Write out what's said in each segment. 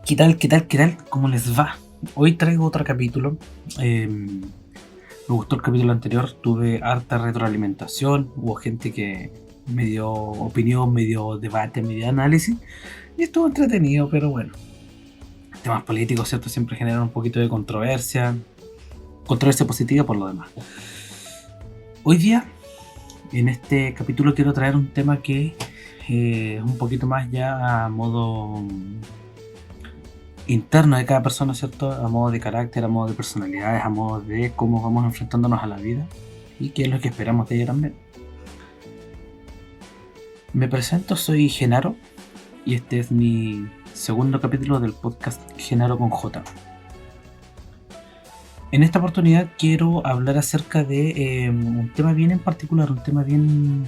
¿Qué tal? ¿Qué tal? ¿Qué tal? ¿Cómo les va? Hoy traigo otro capítulo. Me gustó el capítulo anterior, tuve harta retroalimentación, hubo gente que me dio opinión, me dio debate, me dio análisis y estuvo entretenido, pero bueno, temas políticos, ¿cierto? Siempre generan un poquito de controversia positiva por lo demás. Hoy día, en este capítulo quiero traer un tema que es un poquito más ya a modo interno de cada persona, ¿cierto? A modo de carácter, a modo de personalidades, a modo de cómo vamos enfrentándonos a la vida y qué es lo que esperamos de ella también. Me presento, soy Genaro y este es mi segundo capítulo del podcast Genaro con J. En esta oportunidad quiero hablar acerca de un tema bien en particular, un tema bien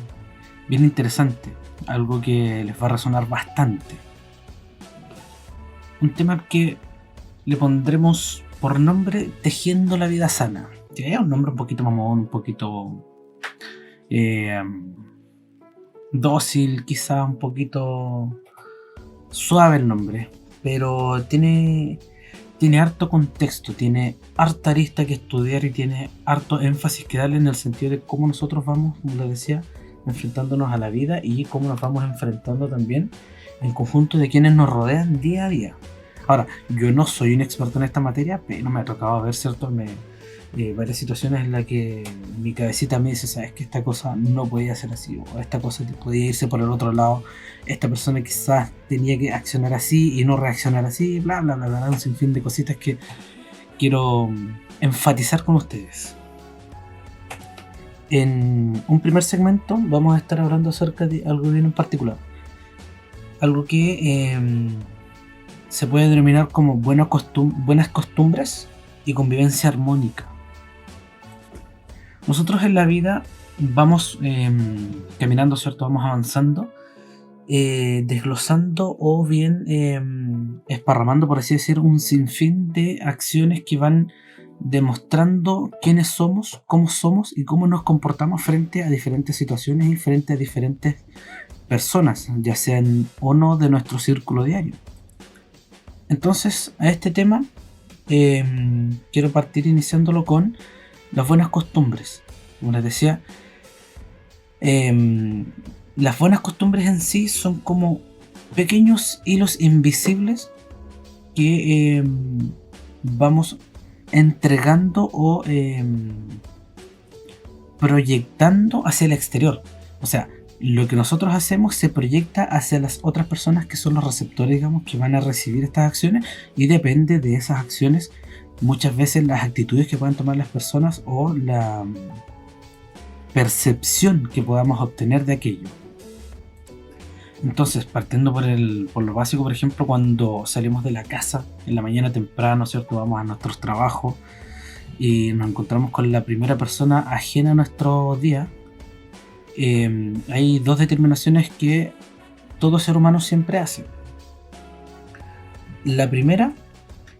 interesante, algo que les va a resonar bastante. Un tema que le pondremos por nombre Tejiendo la Vida Sana. Que es un nombre un poquito mamón, un poquito dócil, quizá un poquito suave el nombre, pero tiene harto contexto, tiene harta arista que estudiar y tiene harto énfasis que darle en el sentido de cómo nosotros vamos, como les decía, enfrentándonos a la vida y cómo nos vamos enfrentando también en conjunto de quienes nos rodean día a día. Ahora, yo no soy un experto en esta materia, pero me ha tocado ver, ¿cierto? Varias situaciones en las que mi cabecita me dice, sabes que esta cosa no podía ser así, o esta cosa podía irse por el otro lado, esta persona quizás tenía que accionar así y no reaccionar así, bla, bla, bla, bla, un sinfín de cositas que quiero enfatizar con ustedes. En un primer segmento vamos a estar hablando acerca de algo bien en particular, algo que se puede denominar como buenas costumbres y convivencia armónica. Nosotros en la vida vamos caminando, ¿cierto? Vamos avanzando, desglosando o bien esparramando, por así decir, un sinfín de acciones que van demostrando quiénes somos y cómo nos comportamos frente a diferentes situaciones y frente a diferentes personas, ya sean o no de nuestro círculo diario. Entonces, a este tema quiero partir iniciándolo con las buenas costumbres. Como les decía, las buenas costumbres en sí son como pequeños hilos invisibles que vamos entregando o proyectando hacia el exterior. O sea, lo que nosotros hacemos se proyecta hacia las otras personas que son los receptores, digamos, que van a recibir estas acciones, y depende de esas acciones muchas veces las actitudes que puedan tomar las personas o la percepción que podamos obtener de aquello. Entonces, partiendo por lo básico, por ejemplo, cuando salimos de la casa en la mañana temprano, ¿cierto? Vamos a nuestros trabajos y nos encontramos con la primera persona ajena a nuestro día. Hay dos determinaciones que todo ser humano siempre hace. La primera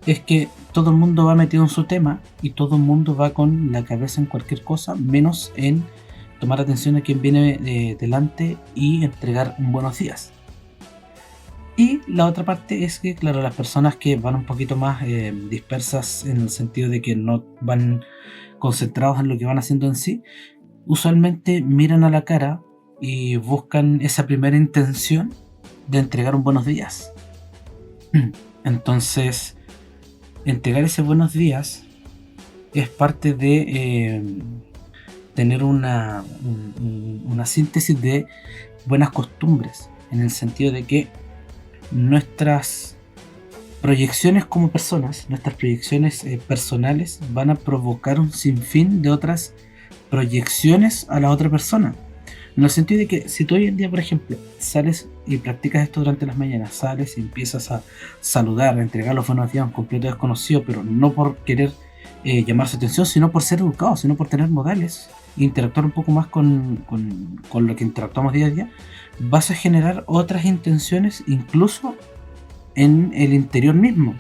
es que todo el mundo va metido en su tema y todo el mundo va con la cabeza en cualquier cosa, menos en tomar atención a quien viene delante y entregar un buenos días. Y la otra parte es que, claro, las personas que van un poquito más dispersas en el sentido de que no van concentrados en lo que van haciendo en sí, usualmente miran a la cara y buscan esa primera intención de entregar un buenos días. Entonces, entregar ese buenos días es parte de tener una síntesis de buenas costumbres, en el sentido de que nuestras proyecciones como personas, nuestras proyecciones personales van a provocar un sinfín de otras proyecciones a la otra persona. En el sentido de que si tú hoy en día, por ejemplo, sales y practicas esto durante las mañanas, sales y empiezas a saludar, a entregar los buenos días a un completo desconocido, pero no por querer llamar su atención, sino por ser educado, sino por tener modales, interactuar un poco más con lo que interactuamos día a día, vas a generar otras intenciones incluso en el interior mismo.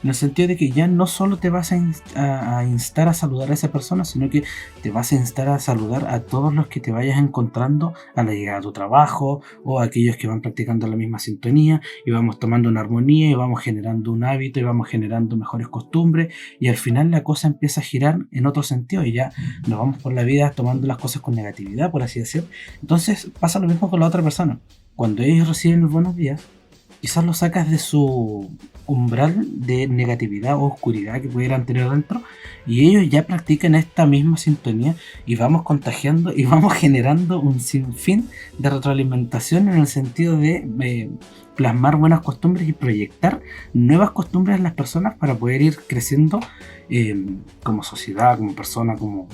en el sentido de que ya no solo te vas a instar a saludar a esa persona, sino que te vas a instar a saludar a todos los que te vayas encontrando a la llegada a tu trabajo, o a aquellos que van practicando la misma sintonía, y vamos tomando una armonía, y vamos generando un hábito, y vamos generando mejores costumbres, y al final la cosa empieza a girar en otro sentido, y ya nos vamos por la vida tomando las cosas con negatividad, por así decirlo. Entonces pasa lo mismo con la otra persona. Cuando ellos reciben los buenos días, quizás lo sacas de su umbral de negatividad o oscuridad que pudieran tener dentro, y ellos ya practican esta misma sintonía, y vamos contagiando y vamos generando un sinfín de retroalimentación, en el sentido de plasmar buenas costumbres y proyectar nuevas costumbres en las personas para poder ir creciendo como sociedad, como persona, como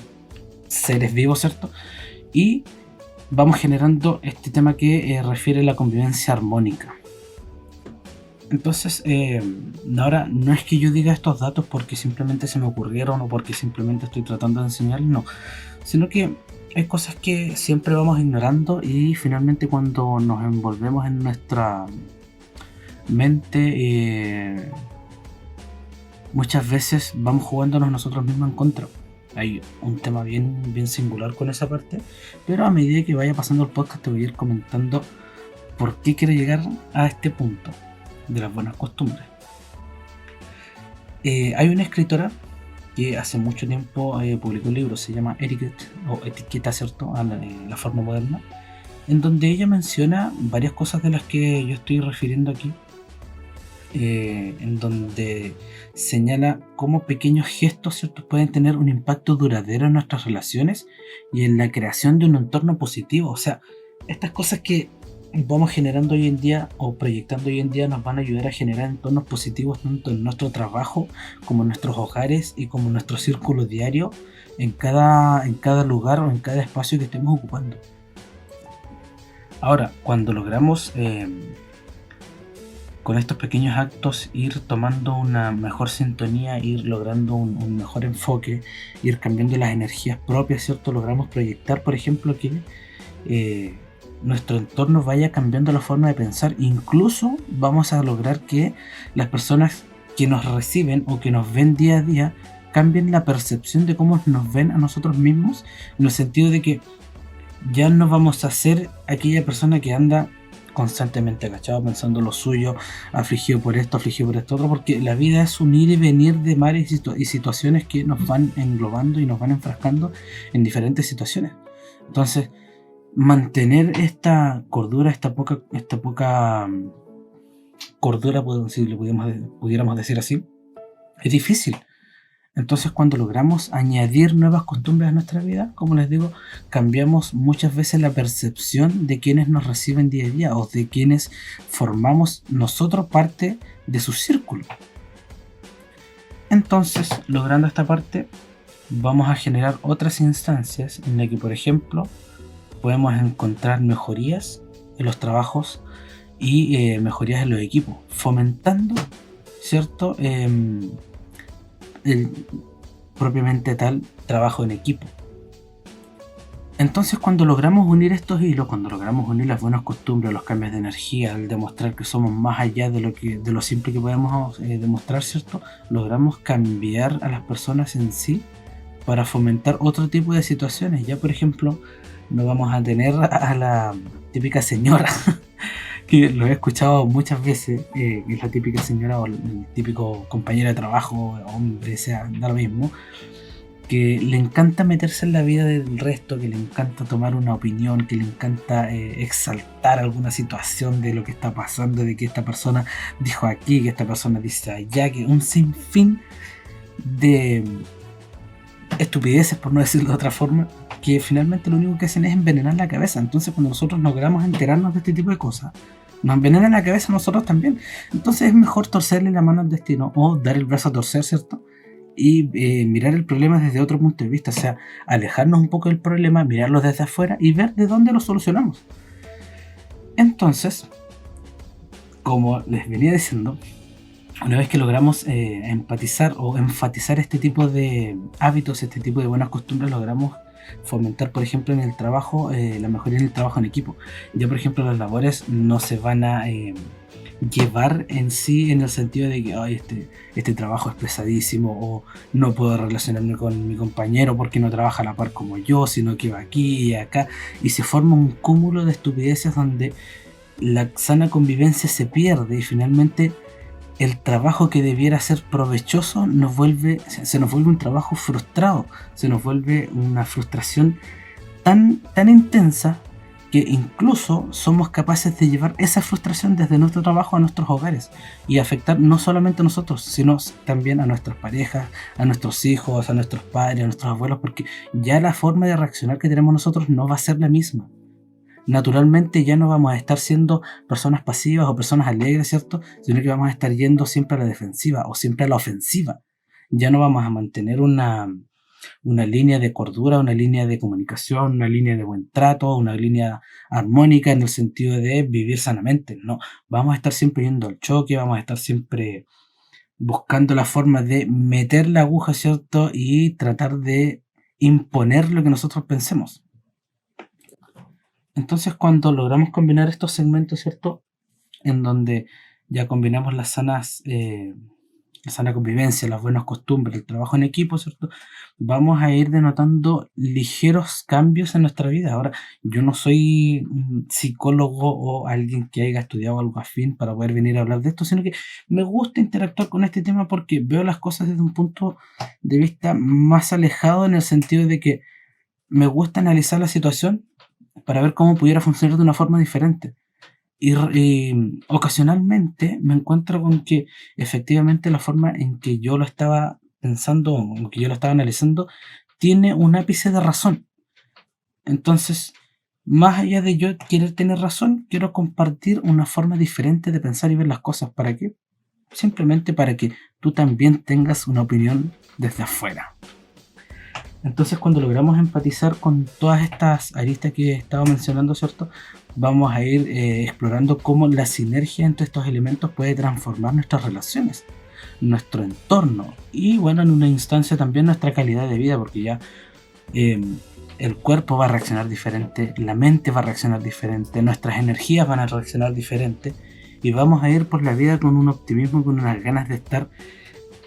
seres vivos, ¿cierto? Y vamos generando este tema que refiere a la convivencia armónica. Entonces, ahora no es que yo diga estos datos porque simplemente se me ocurrieron o porque simplemente estoy tratando de enseñarles, no, sino que hay cosas que siempre vamos ignorando, y finalmente cuando nos envolvemos en nuestra mente, muchas veces vamos jugándonos nosotros mismos en contra. Hay un tema bien singular con esa parte, pero a medida que vaya pasando el podcast te voy a ir comentando por qué quiero llegar a este punto de las buenas costumbres. Hay una escritora que hace mucho tiempo publicó un libro, se llama Etiquette, o Etiqueta, ¿cierto?, a la forma moderna, en donde ella menciona varias cosas de las que yo estoy refiriendo aquí, en donde señala cómo pequeños gestos, ¿cierto?, pueden tener un impacto duradero en nuestras relaciones y en la creación de un entorno positivo. O sea, estas cosas que vamos generando hoy en día o proyectando hoy en día nos van a ayudar a generar entornos positivos tanto en nuestro trabajo como en nuestros hogares y como en nuestro círculo diario, en cada lugar o en cada espacio que estemos ocupando. Ahora, cuando logramos con estos pequeños actos ir tomando una mejor sintonía, ir logrando un mejor enfoque, ir cambiando las energías propias, ¿cierto? Logramos proyectar, por ejemplo, que nuestro entorno vaya cambiando la forma de pensar. Incluso vamos a lograr que las personas que nos reciben o que nos ven día a día cambien la percepción de cómo nos ven a nosotros mismos, en el sentido de que ya no vamos a ser aquella persona que anda constantemente agachado pensando lo suyo, afligido por esto otro, porque la vida es un ir y venir de mares y situaciones que nos van englobando y nos van enfrascando en diferentes situaciones. Entonces, mantener esta cordura, esta poca cordura, si lo pudiéramos decir así, es difícil. Entonces, cuando logramos añadir nuevas costumbres a nuestra vida, como les digo, cambiamos muchas veces la percepción de quienes nos reciben día a día o de quienes formamos nosotros parte de su círculo. Entonces, logrando esta parte, vamos a generar otras instancias en las que, por ejemplo, podemos encontrar mejorías en los trabajos y mejorías en los equipos, fomentando, ¿cierto?, el propiamente tal trabajo en equipo. Entonces, cuando logramos unir estos hilos, cuando logramos unir las buenas costumbres, los cambios de energía, el demostrar que somos más allá de lo simple que podemos demostrar, ¿cierto?, logramos cambiar a las personas en sí para fomentar otro tipo de situaciones. Ya, por ejemplo, no vamos a tener a la típica señora que lo he escuchado muchas veces, que es la típica señora o el típico compañero de trabajo, hombre, sea, da lo mismo, que le encanta meterse en la vida del resto, que le encanta tomar una opinión, que le encanta exaltar alguna situación de lo que está pasando, de que esta persona dijo aquí, que esta persona dice allá, que un sinfín de estupideces, por no decirlo de otra forma, que finalmente lo único que hacen es envenenar la cabeza. Entonces, cuando nosotros logramos enterarnos de este tipo de cosas, nos envenenan la cabeza a nosotros también. Entonces es mejor torcerle la mano al destino o dar el brazo a torcer, ¿cierto? Y mirar el problema desde otro punto de vista, o sea, alejarnos un poco del problema, mirarlo desde afuera y ver de dónde lo solucionamos. Entonces, como les venía diciendo, una vez que logramos empatizar o enfatizar este tipo de hábitos, este tipo de buenas costumbres, logramos fomentar, por ejemplo, en el trabajo, la mejoría en el trabajo en equipo. Ya, por ejemplo, las labores no se van a llevar en sí, en el sentido de que "Ay, este trabajo es pesadísimo", o no puedo relacionarme con mi compañero porque no trabaja a la par como yo, sino que va aquí y acá, y se forma un cúmulo de estupideces donde la sana convivencia se pierde y finalmente el trabajo que debiera ser provechoso se nos vuelve un trabajo frustrado, se nos vuelve una frustración tan intensa que incluso somos capaces de llevar esa frustración desde nuestro trabajo a nuestros hogares y afectar no solamente a nosotros, sino también a nuestras parejas, a nuestros hijos, a nuestros padres, a nuestros abuelos, porque ya la forma de reaccionar que tenemos nosotros no va a ser la misma. Naturalmente ya no vamos a estar siendo personas pasivas o personas alegres, ¿cierto? Sino que vamos a estar yendo siempre a la defensiva o siempre a la ofensiva. Ya no vamos a mantener una línea de cordura, una línea de comunicación, una línea de buen trato, una línea armónica en el sentido de vivir sanamente. No, vamos a estar siempre yendo al choque, vamos a estar siempre buscando la forma de meter la aguja, ¿cierto? Y tratar de imponer lo que nosotros pensemos. Entonces, cuando logramos combinar estos segmentos, ¿cierto? En donde ya combinamos la sana convivencia, las buenas costumbres, el trabajo en equipo, ¿cierto? Vamos a ir denotando ligeros cambios en nuestra vida. Ahora, yo no soy un psicólogo o alguien que haya estudiado algo afín para poder venir a hablar de esto, sino que me gusta interactuar con este tema porque veo las cosas desde un punto de vista más alejado en el sentido de que me gusta analizar la situación para ver cómo pudiera funcionar de una forma diferente. Y ocasionalmente me encuentro con que efectivamente la forma en que yo lo estaba pensando, o en que yo lo estaba analizando, tiene un ápice de razón. Entonces, más allá de yo querer tener razón, quiero compartir una forma diferente de pensar y ver las cosas. ¿Para qué? Simplemente para que tú también tengas una opinión desde afuera. Entonces, cuando logramos empatizar con todas estas aristas que he estado mencionando, ¿cierto? Vamos a ir explorando cómo la sinergia entre estos elementos puede transformar nuestras relaciones, nuestro entorno y, bueno, en una instancia también nuestra calidad de vida, porque ya eh, el cuerpo va a reaccionar diferente, la mente va a reaccionar diferente, nuestras energías van a reaccionar diferente y vamos a ir por la vida con un optimismo, con unas ganas de estar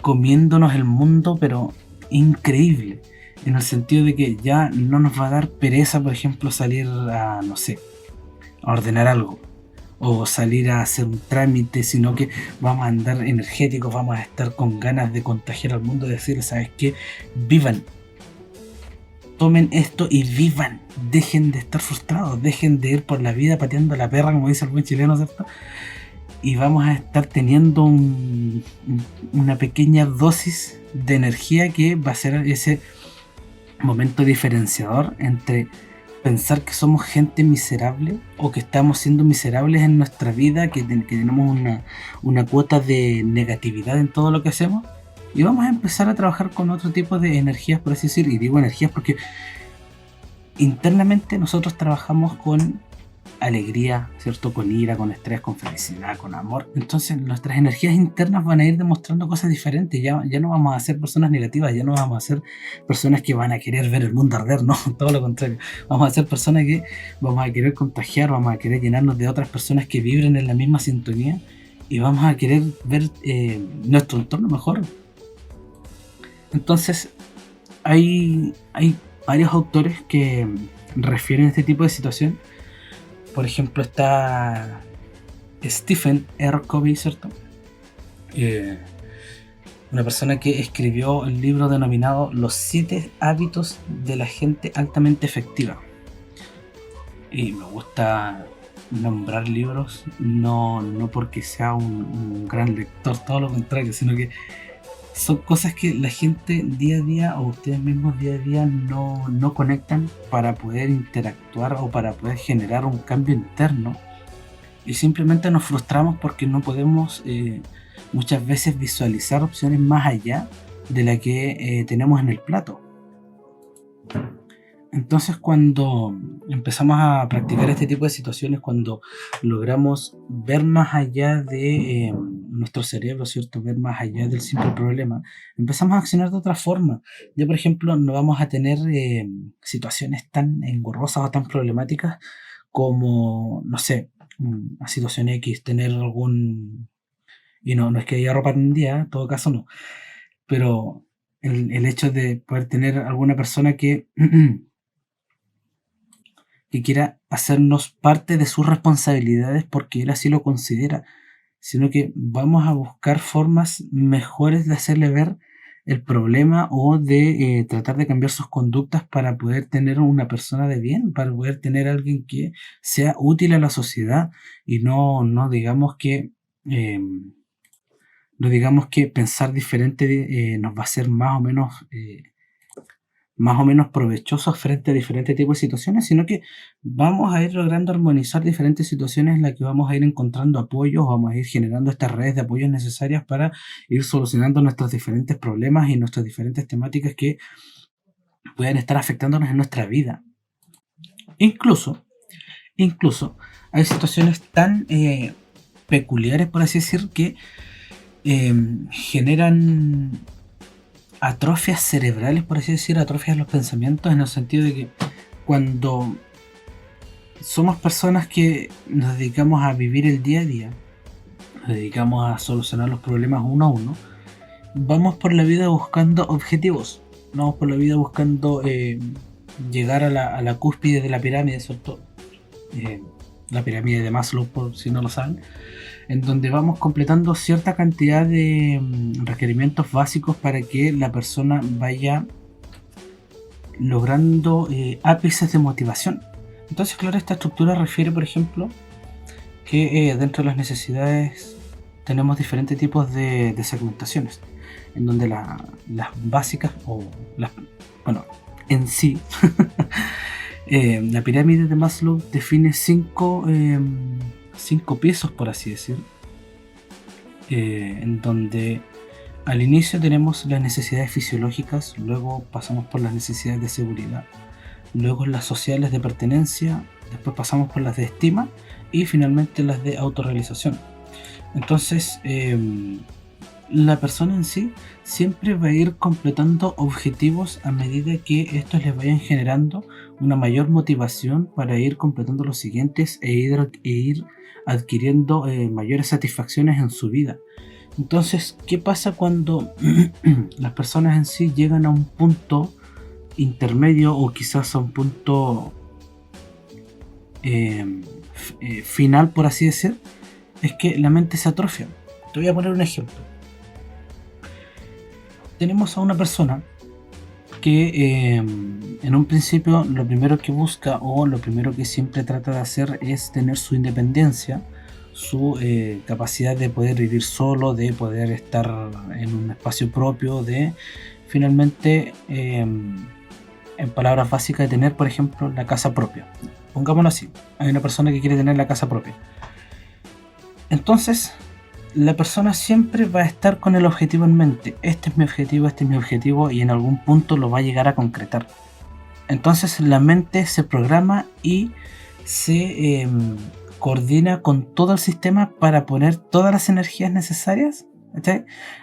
comiéndonos el mundo, pero increíble, en el sentido de que ya no nos va a dar pereza, por ejemplo, salir a, no sé, a ordenar algo o salir a hacer un trámite, sino que vamos a andar energéticos, vamos a estar con ganas de contagiar al mundo, de decir, ¿sabes qué? Vivan, tomen esto y vivan, dejen de estar frustrados, dejen de ir por la vida pateando la perra, como dice el buen chileno, ¿cierto? Y vamos a estar teniendo una pequeña dosis de energía que va a ser ese momento diferenciador entre pensar que somos gente miserable o que estamos siendo miserables en nuestra vida, que tenemos una cuota de negatividad en todo lo que hacemos, y vamos a empezar a trabajar con otro tipo de energías, por así decir, y digo energías porque internamente nosotros trabajamos con alegría, ¿cierto? Con ira, con estrés, con felicidad, con amor. Entonces nuestras energías internas van a ir demostrando cosas diferentes. Ya no vamos a ser personas negativas, ya no vamos a ser personas que van a querer ver el mundo arder, no, todo lo contrario. Vamos a ser personas que vamos a querer contagiar, vamos a querer llenarnos de otras personas que vibren en la misma sintonía y vamos a querer ver nuestro entorno mejor. Entonces hay varios autores que refieren a este tipo de situación. Por ejemplo, está Stephen R. Covey, ¿cierto? Una persona que escribió el libro denominado Los 7 hábitos de la gente altamente efectiva. Y me gusta nombrar libros, no porque sea un gran lector, todo lo contrario, sino que son cosas que la gente día a día o ustedes mismos día a día no conectan para poder interactuar o para poder generar un cambio interno, y simplemente nos frustramos porque no podemos muchas veces visualizar opciones más allá de la que tenemos en el plato. Entonces, cuando empezamos a practicar este tipo de situaciones, cuando logramos ver más allá de nuestro cerebro, ¿cierto? Ver más allá del simple problema, empezamos a accionar de otra forma. Ya, por ejemplo, no vamos a tener situaciones tan engorrosas o tan problemáticas como, no sé, una situación X, tener algún... Y no es que haya ropa en un día, en todo caso no. Pero el hecho de poder tener alguna persona que, que quiera hacernos parte de sus responsabilidades porque él así lo considera, sino que vamos a buscar formas mejores de hacerle ver el problema o de tratar de cambiar sus conductas para poder tener una persona de bien, para poder tener alguien que sea útil a la sociedad y no digamos que no digamos que pensar diferente nos va a ser más o menos provechosos frente a diferentes tipos de situaciones, sino que vamos a ir logrando armonizar diferentes situaciones en las que vamos a ir encontrando apoyos, vamos a ir generando estas redes de apoyos necesarias para ir solucionando nuestros diferentes problemas y nuestras diferentes temáticas que pueden estar afectándonos en nuestra vida. Incluso, incluso hay situaciones tan peculiares, por así decir, que generan atrofias cerebrales, por así decir, atrofias de los pensamientos, en el sentido de que cuando somos personas que nos dedicamos a vivir el día a día, nos dedicamos a solucionar los problemas uno a uno, vamos por la vida buscando objetivos, vamos por la vida buscando llegar a la cúspide de la pirámide, ¿cierto? La pirámide de Maslow, por si no lo saben, en donde vamos completando cierta cantidad de requerimientos básicos para que la persona vaya logrando ápices de motivación. Entonces, claro, esta estructura refiere, por ejemplo, que dentro de las necesidades tenemos diferentes tipos de segmentaciones, en donde las básicas, o las, bueno, en sí, la pirámide de Maslow define cinco pisos, por así decir, en donde al inicio tenemos las necesidades fisiológicas, luego pasamos por las necesidades de seguridad, luego las sociales de pertenencia, después pasamos por las de estima y finalmente las de autorrealización. Entonces, la persona en sí siempre va a ir completando objetivos a medida que estos les vayan generando una mayor motivación para ir completando los siguientes e ir adquiriendo mayores satisfacciones en su vida. Entonces, ¿qué pasa cuando las personas en sí llegan a un punto intermedio o quizás a un punto final, por así decir? Es que la mente se atrofia. Te voy a poner un ejemplo. Tenemos a una persona que en un principio lo primero que busca o lo primero que siempre trata de hacer es tener su independencia, su capacidad de poder vivir solo, de poder estar en un espacio propio, de finalmente, en palabras básicas, de tener, por ejemplo, la casa propia. Pongámoslo así, hay una persona que quiere tener la casa propia. Entonces, la persona siempre va a estar con el objetivo en mente. Este es mi objetivo y en algún punto lo va a llegar a concretar. Entonces la mente se programa y se coordina con todo el sistema para poner todas las energías necesarias, ¿sí?,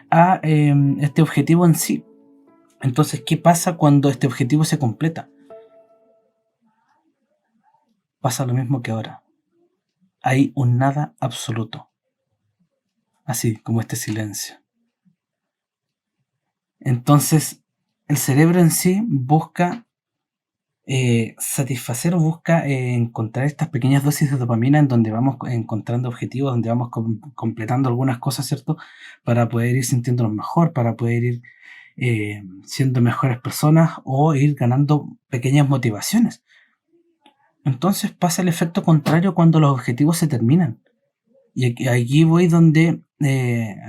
a este objetivo en sí. Entonces, ¿qué pasa cuando este objetivo se completa? Pasa lo mismo que ahora. Hay un nada absoluto. Así como este silencio. Entonces, el cerebro en sí busca satisfacer o busca encontrar estas pequeñas dosis de dopamina en donde vamos encontrando objetivos, donde vamos completando algunas cosas, ¿cierto? Para poder ir sintiéndonos mejor, para poder ir siendo mejores personas o ir ganando pequeñas motivaciones. Entonces pasa el efecto contrario cuando los objetivos se terminan. Y aquí voy donde,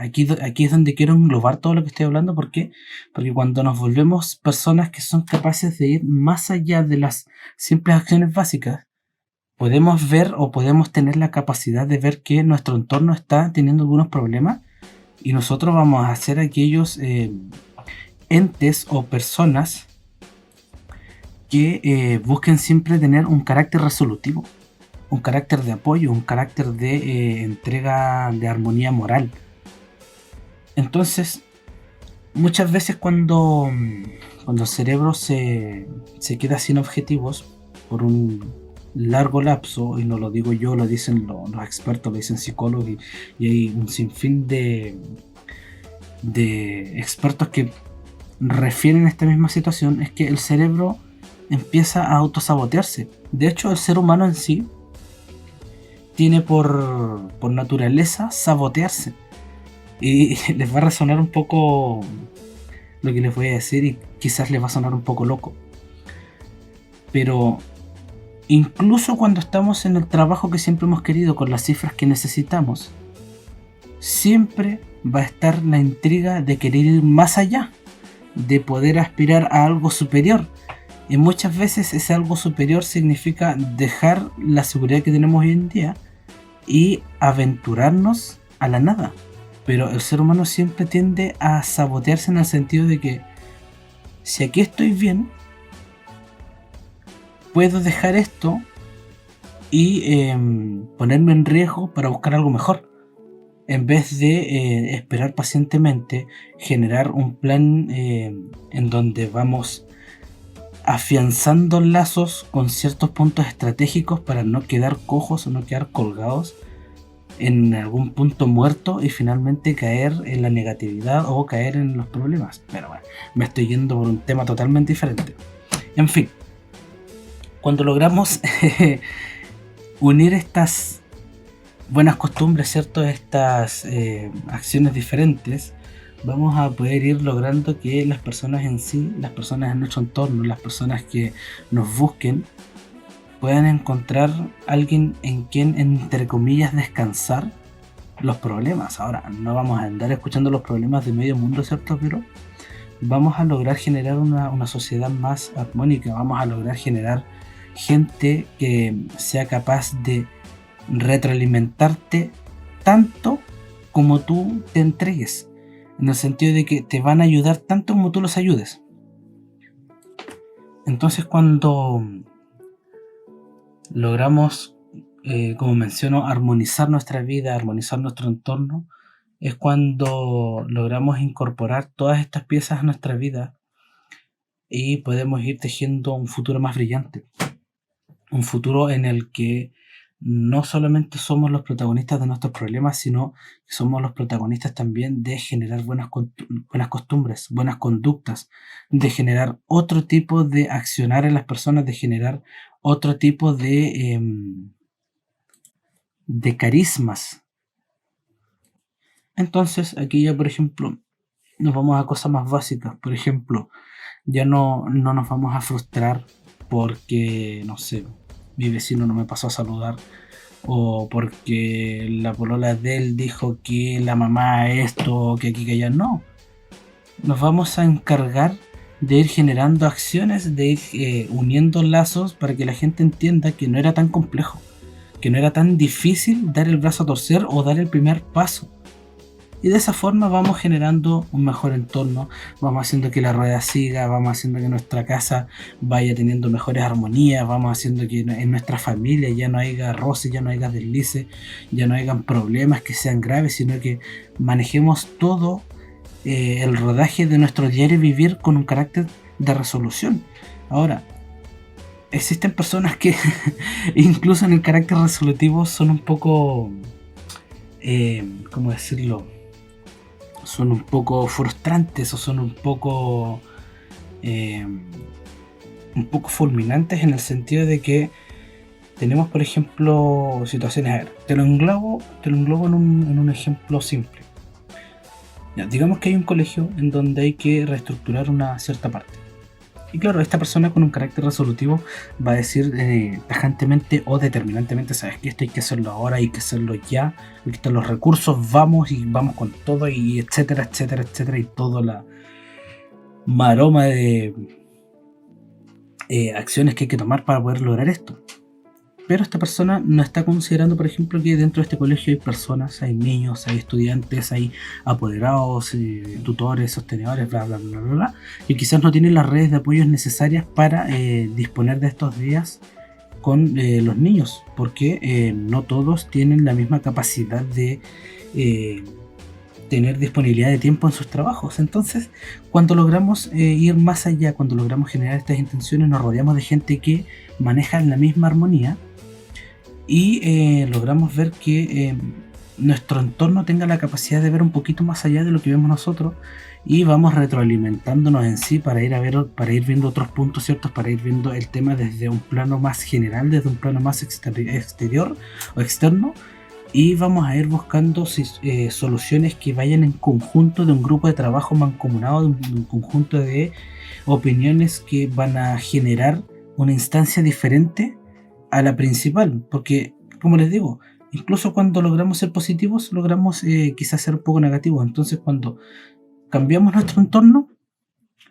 aquí es donde quiero englobar todo lo que estoy hablando. ¿Por qué? Porque cuando nos volvemos personas que son capaces de ir más allá de las simples acciones básicas, podemos ver o podemos tener la capacidad de ver que nuestro entorno está teniendo algunos problemas y nosotros vamos a ser aquellos entes o personas que busquen siempre tener un carácter resolutivo, un carácter de apoyo, un carácter de entrega de armonía moral. Entonces, muchas veces cuando el cerebro se queda sin objetivos por un largo lapso, y no lo digo yo, lo dicen los expertos, lo dicen psicólogos, y hay un sinfín de expertos que refieren a esta misma situación, es que el cerebro empieza a autosabotearse. De hecho, el ser humano en sí tiene por naturaleza sabotearse. Y les va a resonar un poco lo que les voy a decir, y quizás les va a sonar un poco loco. Pero incluso cuando estamos en el trabajo que siempre hemos querido, con las cifras que necesitamos, siempre va a estar la intriga de querer ir más allá, de poder aspirar a algo superior. Y muchas veces ese algo superior significa dejar la seguridad que tenemos hoy en día y aventurarnos a la nada. Pero el ser humano siempre tiende a sabotearse, en el sentido de que si aquí estoy bien, puedo dejar esto y ponerme en riesgo para buscar algo mejor, en vez de esperar pacientemente, generar un plan en donde vamos afianzando lazos con ciertos puntos estratégicos para no quedar cojos o no quedar colgados en algún punto muerto y finalmente caer en la negatividad o caer en los problemas. Pero bueno, me estoy yendo por un tema totalmente diferente. En fin, cuando logramos unir estas buenas costumbres, ¿cierto? Estas acciones diferentes, vamos a poder ir logrando que las personas en sí, las personas en nuestro entorno, las personas que nos busquen, puedan encontrar alguien en quien, entre comillas, descansar los problemas. Ahora, no vamos a andar escuchando los problemas de medio mundo, ¿cierto? Pero vamos a lograr generar una sociedad más armónica, vamos a lograr generar gente que sea capaz de retroalimentarte tanto como tú te entregues, en el sentido de que te van a ayudar tanto como tú los ayudes. Entonces, cuando logramos, como menciono, armonizar nuestra vida, armonizar nuestro entorno, es cuando logramos incorporar todas estas piezas a nuestra vida y podemos ir tejiendo un futuro más brillante. Un futuro en el que no solamente somos los protagonistas de nuestros problemas, sino que somos los protagonistas también de generar buenas costumbres, buenas conductas, de generar otro tipo de accionar en las personas, de generar otro tipo de carismas. Entonces, aquí ya, por ejemplo, nos vamos a cosas más básicas. Por ejemplo, ya no nos vamos a frustrar porque, no sé, mi vecino no me pasó a saludar, o porque la polola de él dijo que la mamá esto, o que aquí, que allá. No, nos vamos a encargar de ir generando acciones, de ir uniendo lazos para que la gente entienda que no era tan complejo, que no era tan difícil dar el brazo a torcer o dar el primer paso. Y de esa forma vamos generando un mejor entorno, vamos haciendo que la rueda siga, vamos haciendo que nuestra casa vaya teniendo mejores armonías, vamos haciendo que en nuestra familia ya no haya roces, ya no haya deslices, ya no hayan problemas que sean graves, sino que manejemos todo el rodaje de nuestro diario vivir con un carácter de resolución. Ahora, existen personas que incluso en el carácter resolutivo son un poco, ¿cómo decirlo? Son un poco frustrantes, o son un poco fulminantes, en el sentido de que tenemos, por ejemplo, situaciones. A ver, te lo englobo en un ejemplo simple. Ya, digamos que hay un colegio en donde hay que reestructurar una cierta parte. Y claro, esta persona con un carácter resolutivo va a decir tajantemente o determinantemente: sabes que esto hay que hacerlo ahora, hay que hacerlo ya, aquí están los recursos, vamos con todo, y etcétera, etcétera, etcétera, y toda la maroma de acciones que hay que tomar para poder lograr esto. Pero esta persona no está considerando, por ejemplo, que dentro de este colegio hay personas, hay niños, hay estudiantes, hay apoderados, tutores, sostenedores, bla, bla, bla, bla, bla, y quizás no tienen las redes de apoyo necesarias para disponer de estos días con los niños, porque no todos tienen la misma capacidad de tener disponibilidad de tiempo en sus trabajos. Entonces, cuando logramos ir más allá, cuando logramos generar estas intenciones, nos rodeamos de gente que maneja en la misma armonía y logramos ver que nuestro entorno tenga la capacidad de ver un poquito más allá de lo que vemos nosotros, y vamos retroalimentándonos en sí para ir viendo otros puntos ciertos, para ir viendo el tema desde un plano más general, desde un plano más exterior o externo, y vamos a ir buscando soluciones que vayan en conjunto, de un grupo de trabajo mancomunado, de un conjunto de opiniones que van a generar una instancia diferente a la principal, porque como les digo, incluso cuando logramos ser positivos, logramos quizás ser un poco negativos. Entonces, cuando cambiamos nuestro entorno,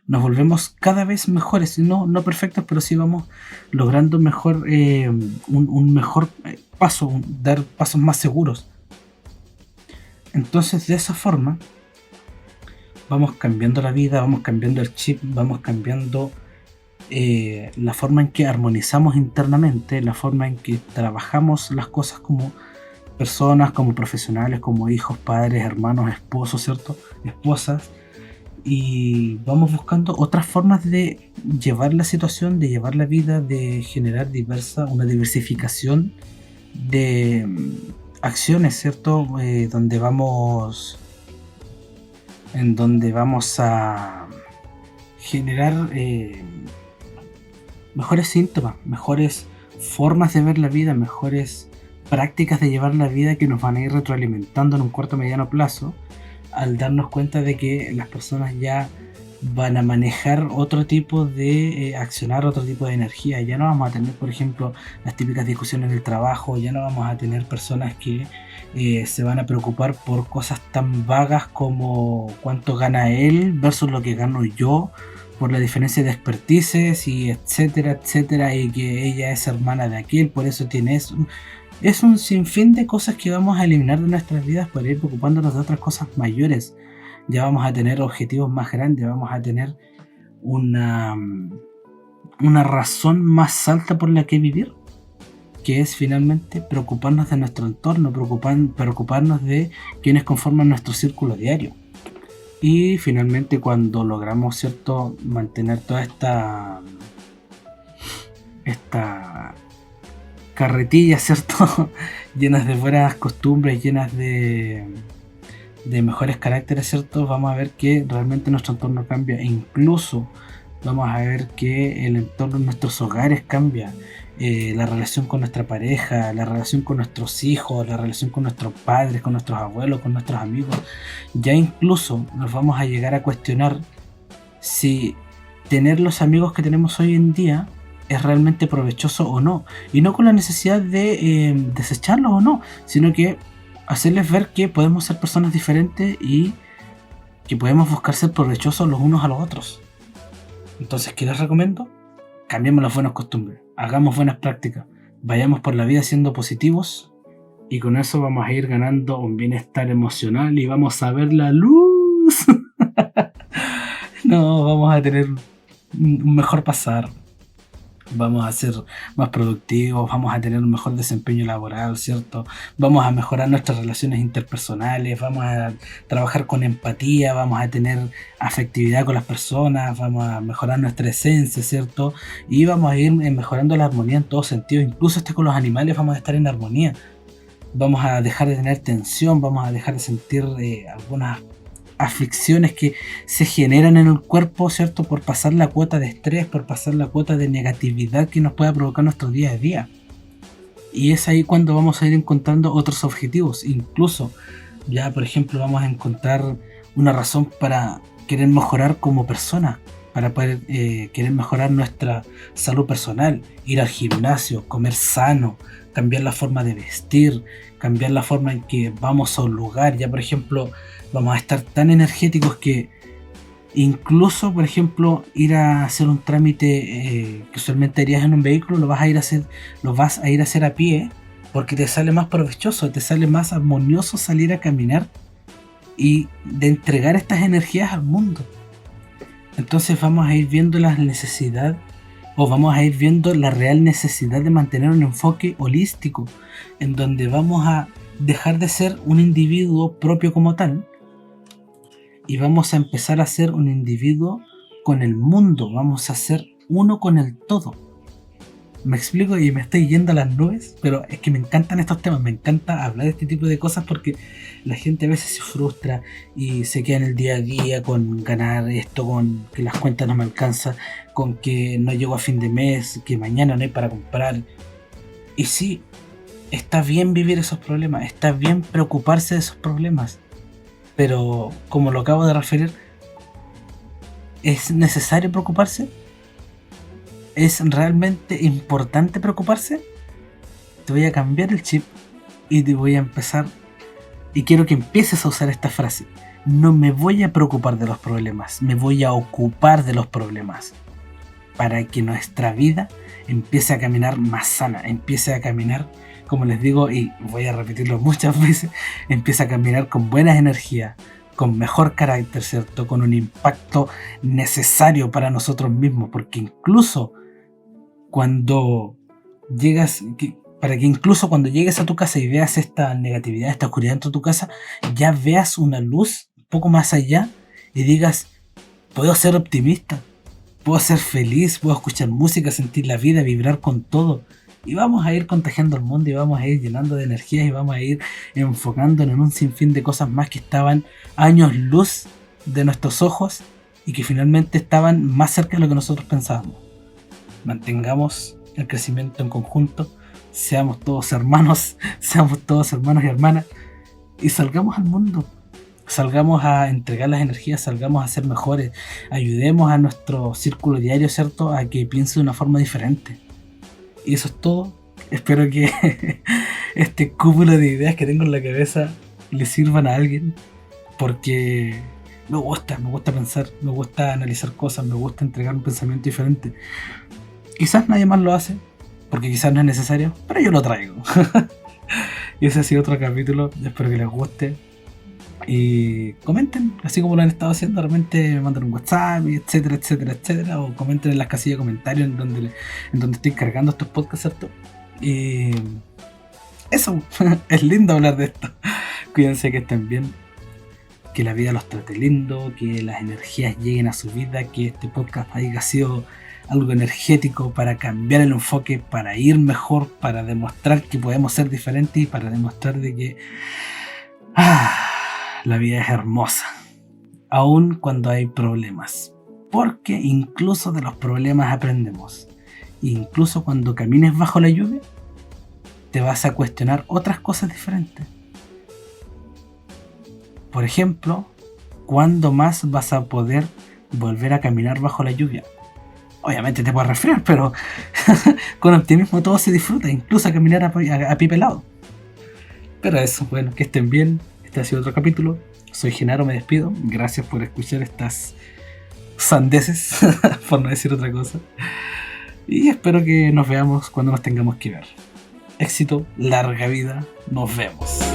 nos volvemos cada vez mejores, no perfectos, pero sí vamos logrando mejor un mejor paso, dar pasos más seguros. Entonces, de esa forma vamos cambiando la vida, vamos cambiando el chip, vamos cambiando la forma en que armonizamos internamente, la forma en que trabajamos las cosas como personas, como profesionales, como hijos, padres, hermanos, esposos, ¿cierto? Esposas. Y vamos buscando otras formas de llevar la situación, de llevar la vida, de generar una diversificación de acciones, ¿cierto? Donde vamos a generar mejores síntomas, mejores formas de ver la vida, mejores prácticas de llevar la vida, que nos van a ir retroalimentando en un corto o mediano plazo, al darnos cuenta de que las personas ya van a manejar otro tipo de accionar, otro tipo de energía. Ya no vamos a tener, por ejemplo, las típicas discusiones en el trabajo, ya no vamos a tener personas que se van a preocupar por cosas tan vagas como cuánto gana él versus lo que gano yo, por la diferencia de expertices y etcétera, etcétera, y que ella es hermana de aquel, por eso tiene eso. Es un sinfín de cosas que vamos a eliminar de nuestras vidas para ir preocupándonos de otras cosas mayores. Ya vamos a tener objetivos más grandes, vamos a tener una razón más alta por la que vivir, que es finalmente preocuparnos de nuestro entorno, preocuparnos de quienes conforman nuestro círculo diario. Y finalmente, cuando logramos, ¿cierto?, mantener toda esta carretilla, ¿cierto?, llenas de buenas costumbres, llenas de mejores caracteres, ¿cierto?, vamos a ver que realmente nuestro entorno cambia, e incluso vamos a ver que el entorno de nuestros hogares cambia, la relación con nuestra pareja, la relación con nuestros hijos, la relación con nuestros padres, con nuestros abuelos, con nuestros amigos. Ya incluso nos vamos a llegar a cuestionar si tener los amigos que tenemos hoy en día es realmente provechoso o no, y no con la necesidad de desecharlos o no, sino que hacerles ver que podemos ser personas diferentes y que podemos buscar ser provechosos los unos a los otros. Entonces, ¿qué les recomiendo? Cambiemos las buenas costumbres, hagamos buenas prácticas, vayamos por la vida siendo positivos, y con eso vamos a ir ganando un bienestar emocional y vamos a ver la luz. No, vamos a tener un mejor pasar, vamos a ser más productivos, vamos a tener un mejor desempeño laboral, ¿cierto? Vamos a mejorar nuestras relaciones interpersonales, vamos a trabajar con empatía, vamos a tener afectividad con las personas, vamos a mejorar nuestra esencia, ¿cierto? Y vamos a ir mejorando la armonía en todos sentidos, incluso hasta con los animales vamos a estar en armonía. Vamos a dejar de tener tensión, vamos a dejar de sentir algunas aflicciones que se generan en el cuerpo, ¿cierto?, por pasar la cuota de estrés, por pasar la cuota de negatividad que nos pueda provocar nuestro día a día. Y es ahí cuando vamos a ir encontrando otros objetivos. Incluso ya, por ejemplo, vamos a encontrar una razón para querer mejorar como persona, para poder querer mejorar nuestra salud personal, ir al gimnasio, comer sano, cambiar la forma de vestir, cambiar la forma en que vamos a un lugar. Ya, por ejemplo, vamos a estar tan energéticos que incluso, por ejemplo, ir a hacer un trámite que usualmente harías en un vehículo, lo vas a ir a hacer a pie, porque te sale más provechoso, te sale más armonioso salir a caminar y de entregar estas energías al mundo. Entonces vamos a ir viendo la necesidad, o vamos a ir viendo la real necesidad de mantener un enfoque holístico, en donde vamos a dejar de ser un individuo propio como tal, y vamos a empezar a ser un individuo con el mundo, vamos a ser uno con el todo. Me explico y me estoy yendo a las nubes, pero es que me encantan estos temas, me encanta hablar de este tipo de cosas porque la gente a veces se frustra y se queda en el día a día con ganar esto, con que las cuentas no me alcanzan, con que no llego a fin de mes, que mañana no hay para comprar. Y sí, está bien vivir esos problemas, está bien preocuparse de esos problemas, pero como lo acabo de referir, ¿es necesario preocuparse? ¿Es realmente importante preocuparse? Te voy a cambiar el chip y te voy a empezar, y quiero que empieces a usar esta frase: no me voy a preocupar de los problemas, me voy a ocupar de los problemas, para que nuestra vida empiece a caminar más sana, empiece a caminar, como les digo, y voy a repetirlo muchas veces, empiece a caminar con buenas energías, con mejor carácter, ¿cierto? Con un impacto necesario para nosotros mismos, porque incluso cuando llegas, para que incluso cuando llegues a tu casa y veas esta negatividad, esta oscuridad dentro de tu casa, ya veas una luz un poco más allá y digas: puedo ser optimista, puedo ser feliz, puedo escuchar música, sentir la vida, vibrar con todo. Y vamos a ir contagiando al mundo y vamos a ir llenando de energías y vamos a ir enfocándonos en un sinfín de cosas más que estaban años luz de nuestros ojos y que finalmente estaban más cerca de lo que nosotros pensábamos. Mantengamos el crecimiento en conjunto, seamos todos hermanos y hermanas, y salgamos al mundo, salgamos a entregar las energías, salgamos a ser mejores, ayudemos a nuestro círculo diario, ¿cierto?, a que piense de una forma diferente. Y eso es todo. Espero que este cúmulo de ideas que tengo en la cabeza le sirvan a alguien, porque me gusta pensar, me gusta analizar cosas, me gusta entregar un pensamiento diferente. Quizás nadie más lo hace, porque quizás no es necesario, pero yo lo traigo. Y ese ha sido otro capítulo, espero que les guste. Y comenten, así como lo han estado haciendo, de repente me mandan un WhatsApp, etcétera, etcétera, etcétera, o comenten en las casillas de comentarios en donde estoy cargando estos podcasts, ¿cierto? Y eso, es lindo hablar de esto. Cuídense, que estén bien, que la vida los trate lindo, que las energías lleguen a su vida, que este podcast haya sido algo energético para cambiar el enfoque, para ir mejor, para demostrar que podemos ser diferentes y para demostrar de que la vida es hermosa, aun cuando hay problemas, porque incluso de los problemas aprendemos. Incluso cuando camines bajo la lluvia, te vas a cuestionar otras cosas diferentes. Por ejemplo, ¿cuándo más vas a poder volver a caminar bajo la lluvia? Obviamente te puedes resfriar, pero con optimismo todo se disfruta, incluso caminar a pie pelado. Pero eso, bueno, que estén bien. Este ha sido otro capítulo. Soy Genaro, me despido. Gracias por escuchar estas sandeces, por no decir otra cosa. Y espero que nos veamos cuando nos tengamos que ver. Éxito, larga vida, nos vemos.